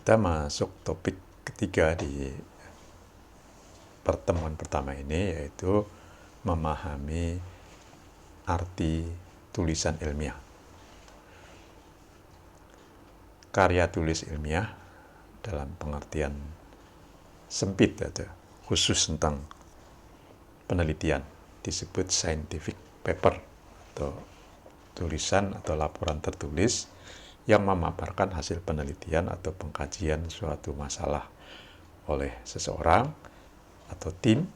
Kita masuk topik ketiga di pertemuan pertama ini, yaitu memahami arti tulisan ilmiah. Karya tulis ilmiah dalam pengertian sempit atau khusus tentang penelitian disebut scientific paper atau tulisan atau laporan tertulis yang memaparkan hasil penelitian atau pengkajian suatu masalah oleh seseorang atau tim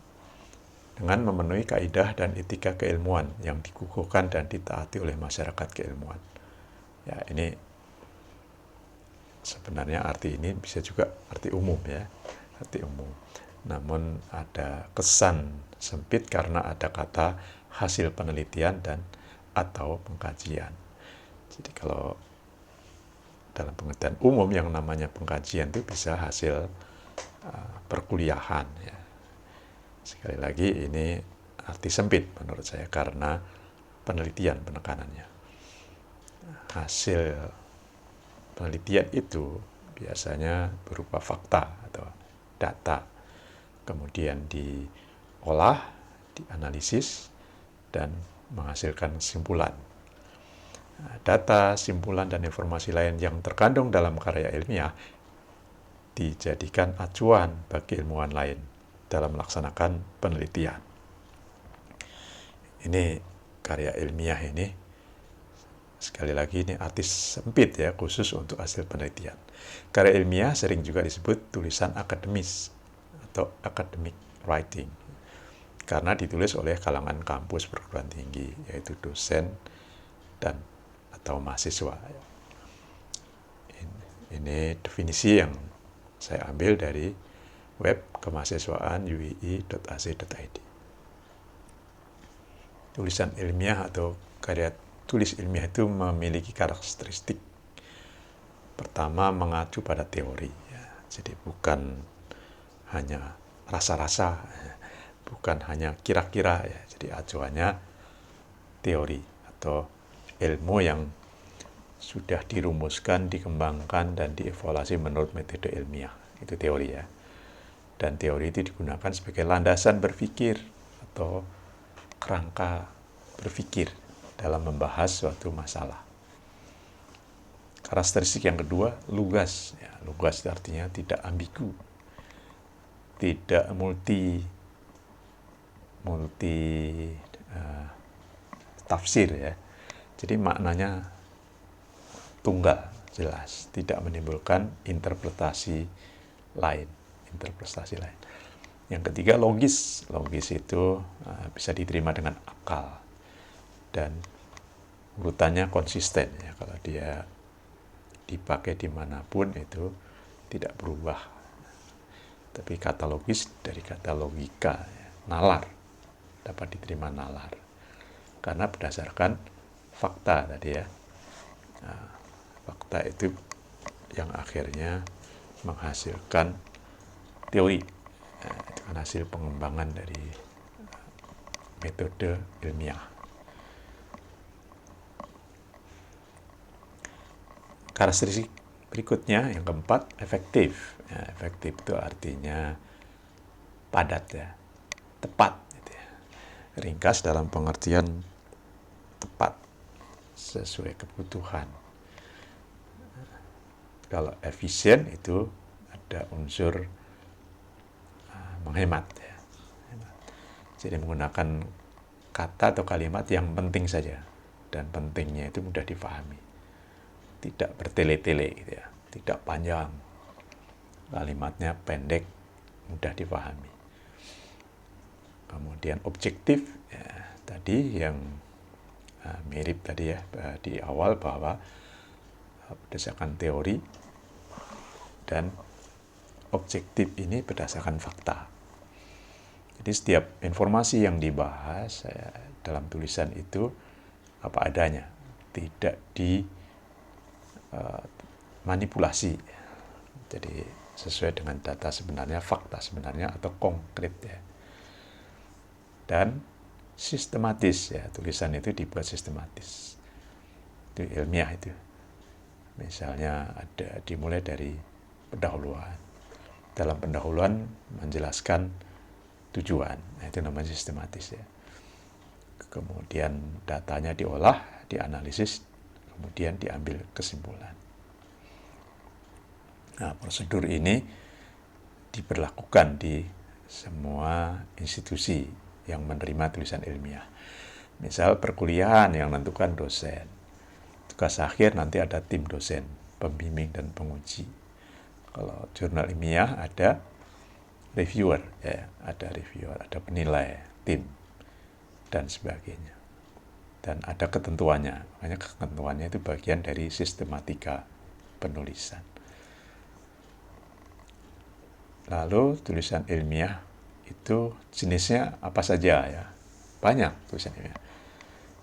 dengan memenuhi kaidah dan etika keilmuan yang dikukuhkan dan ditaati oleh masyarakat keilmuan. Ya, ini sebenarnya arti ini bisa juga arti umum ya, arti umum. Namun ada kesan sempit karena ada kata hasil penelitian dan atau pengkajian. Jadi kalau dalam pengertian umum yang namanya pengkajian itu bisa hasil perkuliahan ya. Sekali lagi ini arti sempit menurut saya karena penelitian penekanannya. Hasil penelitian itu biasanya berupa fakta atau data, kemudian diolah, dianalisis, dan menghasilkan kesimpulan. Data, simpulan, dan informasi lain yang terkandung dalam karya ilmiah dijadikan acuan bagi ilmuwan lain dalam melaksanakan penelitian. Ini karya ilmiah ini, sekali lagi ini arti sempit ya, khusus untuk hasil penelitian. Karya ilmiah sering juga disebut tulisan akademis atau academic writing karena ditulis oleh kalangan kampus perguruan tinggi, yaitu dosen dan atau mahasiswa. Ini definisi yang saya ambil dari web kemahasiswaan uii.ac.id. Tulisan ilmiah atau karya tulis ilmiah itu memiliki karakteristik pertama mengacu pada teori. Ya. Jadi bukan hanya rasa-rasa, bukan hanya kira-kira. Ya. Jadi acuannya teori atau ilmu yang sudah dirumuskan, dikembangkan, dan dievaluasi menurut metode ilmiah. Itu teori ya. Dan teori itu digunakan sebagai landasan berpikir atau kerangka berpikir dalam membahas suatu masalah. Karakteristik yang kedua, lugas. Ya, lugas itu artinya tidak ambigu, tidak multi tafsir ya. Jadi maknanya tunggal, jelas, tidak menimbulkan interpretasi lain. Yang ketiga, logis. Logis itu bisa diterima dengan akal dan urutannya konsisten ya. Kalau dia dipakai dimanapun itu tidak berubah. Tapi kata logis dari kata logika, ya, nalar, dapat diterima nalar karena berdasarkan fakta tadi ya. Nah, fakta itu yang akhirnya menghasilkan teori. Nah, itu kan hasil pengembangan dari metode ilmiah. Karakteristik berikutnya yang keempat, efektif. Ya, efektif itu artinya padat ya, tepat gitu ya. Ringkas dalam pengertian tepat sesuai kebutuhan. Kalau efisien itu ada unsur menghemat ya. Jadi menggunakan kata atau kalimat yang penting saja dan pentingnya itu mudah difahami. Tidak bertele-tele gitu ya, tidak panjang. Kalimatnya pendek, mudah difahami. Kemudian objektif ya, tadi yang mirip tadi ya di awal bahwa berdasarkan teori dan objektif ini berdasarkan fakta. Jadi setiap informasi yang dibahas dalam tulisan itu apa adanya, tidak dimanipulasi. Jadi sesuai dengan data sebenarnya, fakta sebenarnya atau konkret ya. Dan sistematis ya, tulisan itu dibuat sistematis. Itu ilmiah itu. Misalnya ada dimulai dari pendahuluan. Dalam pendahuluan menjelaskan tujuan, nah, itu namanya sistematis ya. Kemudian datanya diolah, dianalisis, kemudian diambil kesimpulan. Nah, prosedur ini diberlakukan di semua institusi yang menerima tulisan ilmiah. Misal perkuliahan yang menentukan dosen. Tugas akhir nanti ada tim dosen, pembimbing dan penguji. Kalau jurnal ilmiah ada reviewer, ya, ada penilai, tim, dan sebagainya. Dan ada ketentuannya, makanya ketentuannya itu bagian dari sistematika penulisan. Lalu tulisan ilmiah itu jenisnya apa saja ya? Banyak tulisan ilmiah.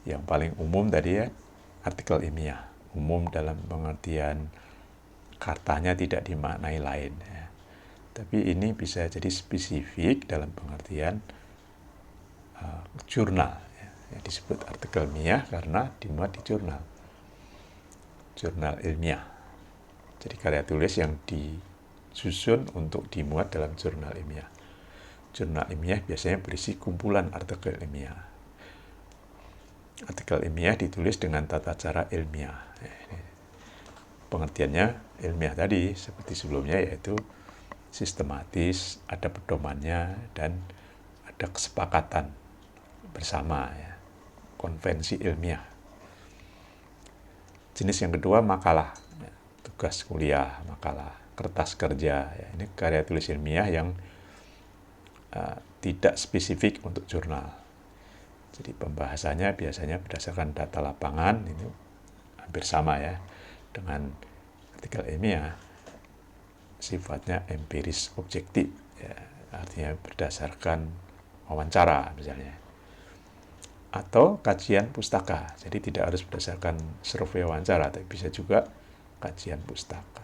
Yang paling umum tadi ya, artikel ilmiah. Umum dalam pengertian katanya tidak dimaknai lain ya. Tapi ini bisa jadi spesifik dalam pengertian jurnal ya. Yang disebut artikel ilmiah karena dimuat di jurnal ilmiah. Jadi karya tulis yang disusun untuk dimuat dalam jurnal ilmiah. Jurnal ilmiah biasanya berisi kumpulan artikel ilmiah. Artikel ilmiah ditulis dengan tata cara ilmiah. Pengertiannya ilmiah tadi seperti sebelumnya, yaitu sistematis, ada pedomannya, dan ada kesepakatan bersama ya. Konvensi ilmiah. Jenis yang kedua makalah, ya, tugas kuliah, makalah, kertas kerja. Ya. Ini karya tulis ilmiah yang tidak spesifik untuk jurnal. Jadi pembahasannya biasanya berdasarkan data lapangan, itu hampir sama ya dengan artikel ilmiah. Sifatnya empiris objektif, ya, artinya berdasarkan wawancara misalnya. Atau kajian pustaka, jadi tidak harus berdasarkan survei wawancara, tapi bisa juga kajian pustaka.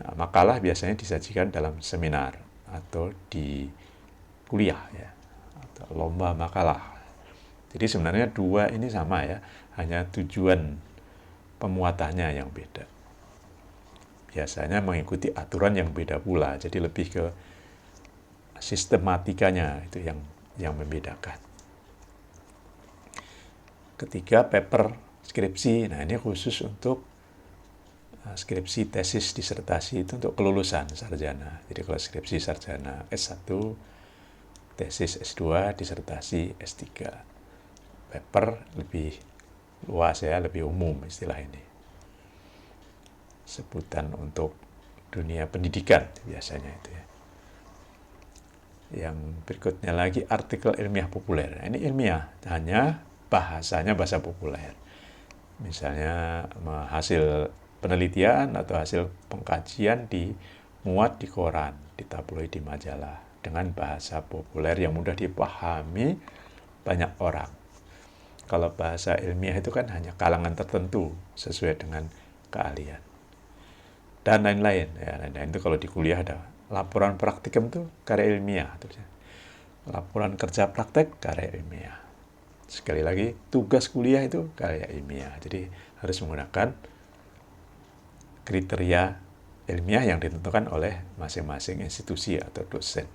Nah, makalah biasanya disajikan dalam seminar atau di kuliah ya, atau lomba makalah. Jadi sebenarnya dua ini sama ya, hanya tujuan pemuatannya yang beda. Biasanya mengikuti aturan yang beda pula, jadi lebih ke sistematikanya itu yang membedakan. Ketiga, paper skripsi. Nah, ini khusus untuk skripsi, tesis, disertasi itu untuk kelulusan sarjana. Jadi kalau skripsi sarjana S1, tesis S2, disertasi S3. Paper lebih luas ya, lebih umum istilah ini. Sebutan untuk dunia pendidikan biasanya itu ya. Yang berikutnya lagi artikel ilmiah populer. Nah, ini ilmiah, hanya bahasanya bahasa populer. Misalnya hasil penelitian atau hasil pengkajian dimuat di koran, di tabloid, di majalah dengan bahasa populer yang mudah dipahami banyak orang. Kalau bahasa ilmiah itu kan hanya kalangan tertentu sesuai dengan keahlian. Dan lain-lain. Ya, lain-lain itu kalau di kuliah ada laporan praktikum itu karya ilmiah. Laporan kerja praktek karya ilmiah. Sekali lagi, tugas kuliah itu karya ilmiah. Jadi harus menggunakan kriteria ilmiah yang ditentukan oleh masing-masing institusi atau dosen.